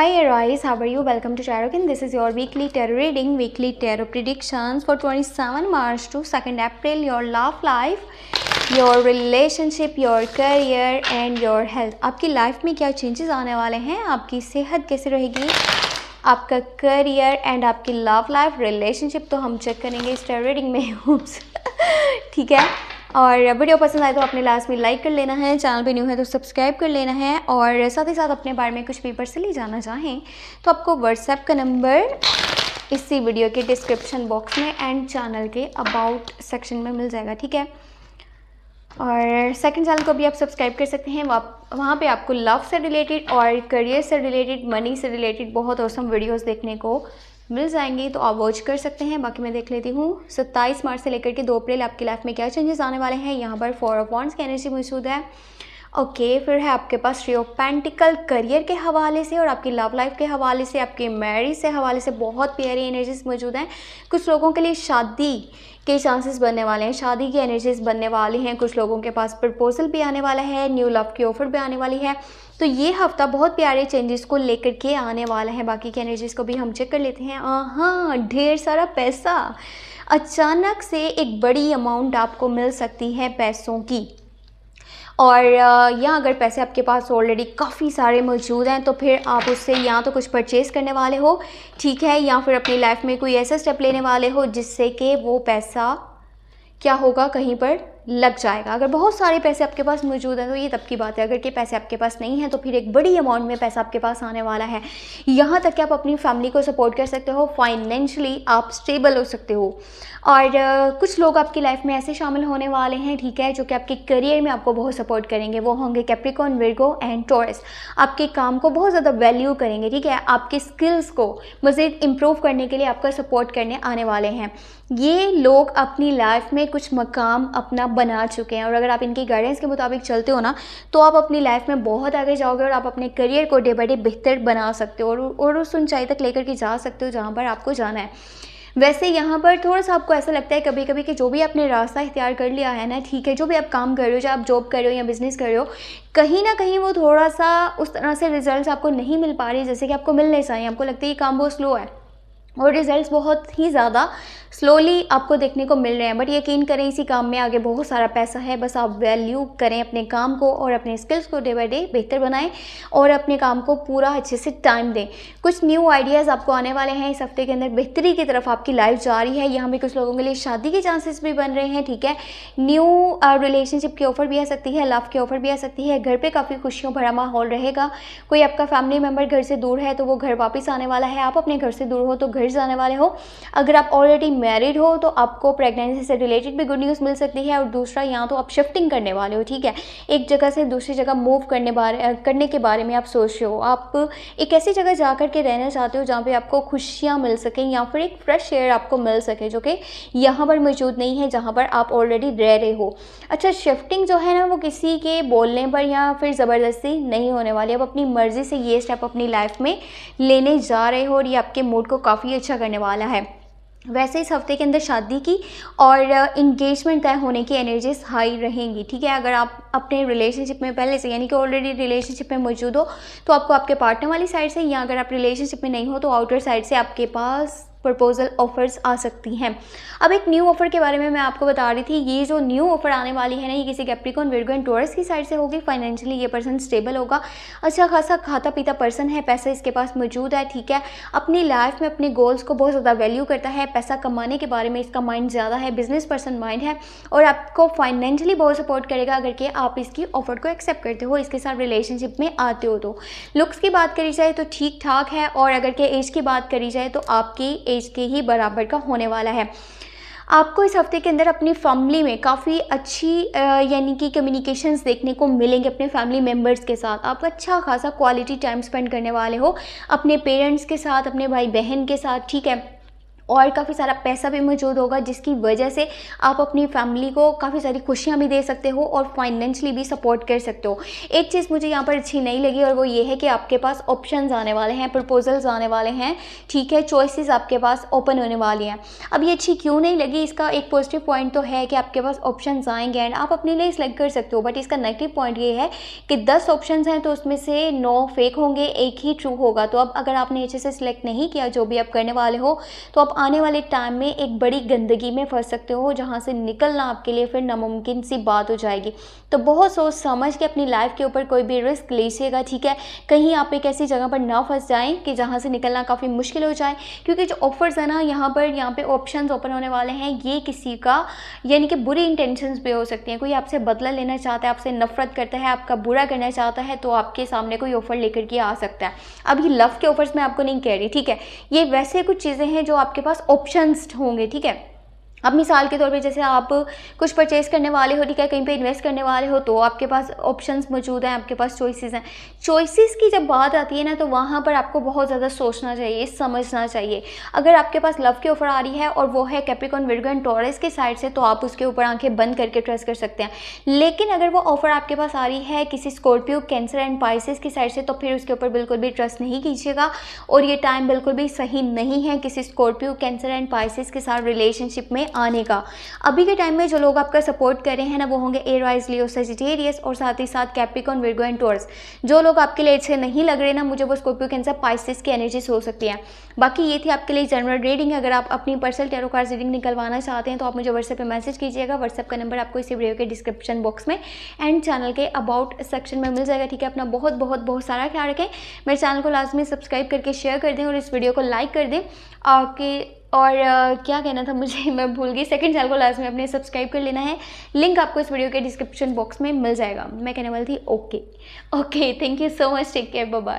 Hi Arise, how are you? Welcome to Tarot. This is your weekly tarot reading, weekly tarot predictions for 27 March to 2nd April. Your love life, your relationship, your career and your health. आपकी life में क्या changes आने वाले हैं, आपकी सेहत कैसे रहेगी, आपका करियर एंड आपकी लव लाइफ, रिलेशनशिप तो हम चेक करेंगे इस tarot reading में। ठीक है, और वीडियो पसंद आए तो अपने लास्ट में लाइक कर लेना है, चैनल पे न्यू है तो सब्सक्राइब कर लेना है, और साथ ही साथ अपने बारे में कुछ भी पर्सनली जानना चाहें तो आपको व्हाट्सएप का नंबर इसी वीडियो के डिस्क्रिप्शन बॉक्स में एंड चैनल के अबाउट सेक्शन में मिल जाएगा। ठीक है, और सेकंड चैनल को भी आप सब्सक्राइब कर सकते हैं। वहाँ पे आपको लव से रिलेटेड और करियर से रिलेटेड, मनी से रिलेटेड बहुत औसम वीडियोस देखने को मिल जाएंगी, तो आप वॉच कर सकते हैं। बाकी मैं देख लेती हूँ 27 मार्च से लेकर के 2 अप्रैल आपकी लाइफ में क्या चेंजेस आने वाले हैं। यहाँ पर 4 ऑफ वांड्स की एनर्जी मौजूद है। ओके, फिर है आपके पास 3 ऑफ पेंटिकल करियर के हवाले से और आपकी लव लाइफ के हवाले से, आपके मैरिज से हवाले से बहुत प्यारी एनर्जीज मौजूद हैं। कुछ लोगों के लिए शादी के चांसेस बनने वाले हैं, शादी की एनर्जीज बनने वाली हैं। कुछ लोगों के पास प्रपोजल भी आने वाला है, न्यू लव की ऑफर भी आने वाली है। तो ये हफ्ता बहुत प्यारे चेंजेस को लेकर के आने वाला है। बाकी की एनर्जीज को भी हम चेक कर लेते हैं। हाँ, ढेर सारा पैसा, अचानक से एक बड़ी अमाउंट आपको मिल सकती है पैसों की, और या अगर पैसे आपके पास ऑलरेडी काफ़ी सारे मौजूद हैं तो फिर आप उससे या तो कुछ परचेज़ करने वाले हो, ठीक है, या फिर अपनी लाइफ में कोई ऐसा स्टेप लेने वाले हो जिससे कि वो पैसा क्या होगा, कहीं पर लग जाएगा। अगर बहुत सारे पैसे आपके पास मौजूद हैं तो ये तब की बात है। अगर के पैसे आपके पास नहीं है तो फिर एक बड़ी अमाउंट में पैसा आपके पास आने वाला है। यहाँ तक कि आप अपनी फैमिली को सपोर्ट कर सकते हो, फाइनेंशियली आप स्टेबल हो सकते हो। और कुछ लोग आपकी लाइफ में ऐसे शामिल होने वाले हैं, ठीक है, जो कि आपके करियर में आपको बहुत सपोर्ट करेंगे। वो होंगे कैप्रिकॉर्न, विर्गो एंड टॉरस। आपके काम को बहुत ज़्यादा वैल्यू करेंगे, ठीक है, आपके स्किल्स को मज़ीद इम्प्रूव करने के लिए आपका सपोर्ट करने आने वाले हैं। ये लोग अपनी लाइफ में कुछ मकाम अपना बना चुके हैं, और अगर आप इनकी गाइडेंस के मुताबिक चलते हो ना तो आप अपनी लाइफ में बहुत आगे जाओगे और आप अपने करियर को डे बाई डे बेहतर बना सकते हो और उस ऊंचाई तक लेकर के जा सकते हो जहाँ पर आपको जाना है। वैसे यहाँ पर थोड़ा सा आपको ऐसा लगता है कभी कभी कि जो भी आपने रास्ता इख्तियार कर लिया है ना, ठीक है, जो भी आप काम कर रहे हो, चाहे आप जॉब कर रहे हो या बिज़नेस कर रहे हो, कहीं ना कहीं वो थोड़ा सा उस तरह से रिजल्ट्स आपको नहीं मिल पा रही जैसे कि आपको मिलने चाहिए। आपको लगता है ये काम बहुत स्लो है और रिजल्ट्स बहुत ही ज़्यादा स्लोली आपको देखने को मिल रहे हैं। बट यकीन करें, इसी काम में आगे बहुत सारा पैसा है। बस आप वैल्यू करें अपने काम को और अपने स्किल्स को डे बाय डे बेहतर बनाएं और अपने काम को पूरा अच्छे से टाइम दें। कुछ न्यू आइडियाज़ आपको आने वाले हैं इस हफ्ते के अंदर। बेहतरी की तरफ आपकी लाइफ जा रही है। यहाँ पे कुछ लोगों के लिए शादी के चांसेस भी बन रहे हैं, ठीक है। न्यू रिलेशनशिप की ऑफर भी आ सकती है, लव की ऑफर भी आ सकती है। घर पर काफ़ी खुशियों भरा माहौल रहेगा। कोई आपका फैमिली मेम्बर घर से दूर है तो वो घर वापस आने वाला है। आप अपने घर से दूर हो तो घर जाने वाले हो। अगर आप ऑलरेडी मैरिड हो तो आपको प्रेगनेंसी से रिलेटेड भी गुड न्यूज़ मिल सकती है। और दूसरा, यहाँ तो आप शिफ्टिंग करने वाले हो, ठीक है, एक जगह से दूसरी जगह मूव करने के बारे में आप सोच रहे हो। आप एक ऐसी जगह जा कर के रहना चाहते हो जहाँ पे आपको खुशियाँ मिल सकें या फिर एक फ्रेश एयर आपको मिल सके जो कि यहाँ पर मौजूद नहीं है जहाँ पर आप ऑलरेडी रह रहे हो। अच्छा, शिफ्टिंग जो है ना वो किसी के बोलने पर या फिर ज़बरदस्ती नहीं होने वाली। आप अपनी मर्ज़ी से ये स्टेप अपनी लाइफ में लेने जा रहे हो और ये आपके मूड को काफ़ी अच्छा करने वाला है। वैसे इस हफ्ते के अंदर शादी की और इंगेजमेंट तय होने की एनर्जीज हाई रहेंगी, ठीक है। अगर आप अपने रिलेशनशिप में पहले से यानी कि ऑलरेडी रिलेशनशिप में मौजूद हो तो आपको आपके पार्टनर वाली साइड से, या अगर आप रिलेशनशिप में नहीं हो तो आउटर साइड से आपके पास प्रपोजल ऑफर्स आ सकती हैं। अब एक न्यू ऑफर के बारे में मैं आपको बता रही थी। ये जो न्यू ऑफर आने वाली है ना, ये किसी कैप्रिकॉर्न, विर्गो एंड टॉरस की साइड से होगी। फाइनेंशियली ये पर्सन स्टेबल होगा, अच्छा खासा खाता पीता पर्सन है, पैसा इसके पास मौजूद है, ठीक है। अपनी लाइफ में अपने गोल्स को बहुत ज़्यादा वैल्यू करता है। पैसा कमाने के बारे में इसका माइंड ज़्यादा है, बिजनेस पर्सन माइंड है और आपको फाइनेंशियली बहुत सपोर्ट करेगा अगर कि आप इसकी ऑफर को एक्सेप्ट करते हो, इसके साथ रिलेशनशिप में आते हो। तो लुक्स की बात करी जाए तो ठीक ठाक है, और अगर के एज की बात करी जाए तो आपकी एज के ही बराबर का होने वाला है। आपको इस हफ्ते के अंदर अपनी फैमिली में काफ़ी अच्छी यानी कि कम्युनिकेशंस देखने को मिलेंगे अपने फैमिली मेम्बर्स के साथ। आप अच्छा खासा क्वालिटी टाइम स्पेंड करने वाले हो अपने पेरेंट्स के साथ, अपने भाई बहन के साथ, ठीक है। और काफ़ी सारा पैसा भी मौजूद होगा, जिसकी वजह से आप अपनी फैमिली को काफ़ी सारी खुशियाँ भी दे सकते हो और फाइनेंशियली भी सपोर्ट कर सकते हो। एक चीज़ मुझे यहाँ पर अच्छी नहीं लगी और वो ये है कि आपके पास ऑप्शंस आने वाले हैं, प्रपोजल्स आने वाले हैं, ठीक है, चॉइसेस आपके पास ओपन होने वाली हैं। अब ये अच्छी क्यों नहीं लगी, इसका एक पॉजिटिव पॉइंट तो है कि आपके पास ऑप्शंस आएंगे एंड आप अपने लिए सिलेक्ट कर सकते हो, बट इसका नेगेटिव पॉइंट ये है कि 10 ऑप्शंस हैं तो उसमें से 9 फेक होंगे, एक ही ट्रू होगा। तो अब अगर आपने अच्छे से सिलेक्ट नहीं किया जो भी आप करने वाले हो, तो आप आने वाले टाइम में एक बड़ी गंदगी में फंस सकते हो, जहाँ से निकलना आपके लिए फिर नामुमकिन सी बात हो जाएगी। तो बहुत सोच समझ के अपनी लाइफ के ऊपर कोई भी रिस्क लीजिएगा, ठीक है, कहीं आप एक ऐसी जगह पर ना फंस जाएं कि जहाँ से निकलना काफ़ी मुश्किल हो जाए। क्योंकि जो ऑफर्स है ना, यहाँ पे ऑप्शंस ओपन होने वाले हैं, ये किसी का यानी कि बुरी इंटेंशंस पे हो सकती हैं। कोई आपसे बदला लेना चाहता है, आपसे नफरत करता है, आपका बुरा करना चाहता है, तो आपके सामने कोई ऑफर लेकर के आ सकता है। अब ये लव के ऑफर्स मैं आपको नहीं कह रही, ठीक है, ये वैसे कुछ चीज़ें हैं जो आपके पास ऑप्शंस होंगे, ठीक है। अब मिसाल के तौर पे जैसे आप कुछ परचेस करने वाले हो, ठीक है, कहीं पे इन्वेस्ट करने वाले हो, तो आपके पास ऑप्शंस मौजूद हैं, आपके पास चॉइसेस हैं। चॉइसेस की जब बात आती है ना, तो वहाँ पर आपको बहुत ज़्यादा सोचना चाहिए, समझना चाहिए। अगर आपके पास लव की ऑफर आ रही है और वो है कैप्रिकॉर्न, विर्गो एंड टॉरस के साइड से, तो आप उसके ऊपर आंखें बंद करके ट्रस्ट कर सकते हैं। लेकिन अगर वो ऑफर आपके पास आ रही है किसी स्कॉर्पियो, कैंसर एंड पाइसेस की साइड से, तो फिर उसके ऊपर बिल्कुल भी ट्रस्ट नहीं कीजिएगा। और ये टाइम बिल्कुल भी सही नहीं है किसी स्कॉर्पियो, कैंसर एंड पाइसेस के साथ रिलेशनशिप में आने का। अभी के टाइम में जो लोग आपका सपोर्ट कर रहे हैं ना, वो होंगे एरीज, लियो, सजिटेरियस और साथ ही साथ कैप्रिकॉर्न, विर्गो एंड टॉरस। जो लोग आपके लिए अच्छे नहीं लग रहे ना, मुझे वो स्कॉर्पियो, कैंसर, पाइसेस की एनर्जी हो सकती है। बाकी ये थी आपके लिए जनरल रीडिंग। अगर आप अपनी पर्सनल टैरो कार्ड रीडिंग निकलवाना चाहते हैं तो आप मुझे व्हाट्सएप पे मैसेज कीजिएगा। व्हाट्सएप का नंबर आपको इसी वीडियो के डिस्क्रिप्शन बॉक्स में एंड चैनल के अबाउट सेक्शन में मिल जाएगा, ठीक है। अपना बहुत बहुत बहुत सारा ख्याल रखें। मेरे चैनल को लाजमी सब्सक्राइब करके शेयर कर दें और इस वीडियो को लाइक कर दें। और क्या कहना था मुझे, मैं भूल गई। सेकंड चैनल को लाजमी अपने सब्सक्राइब कर लेना है, लिंक आपको इस वीडियो के डिस्क्रिप्शन बॉक्स में मिल जाएगा। मैं कहने वाली थी okay, thank you so much, take care, bye bye.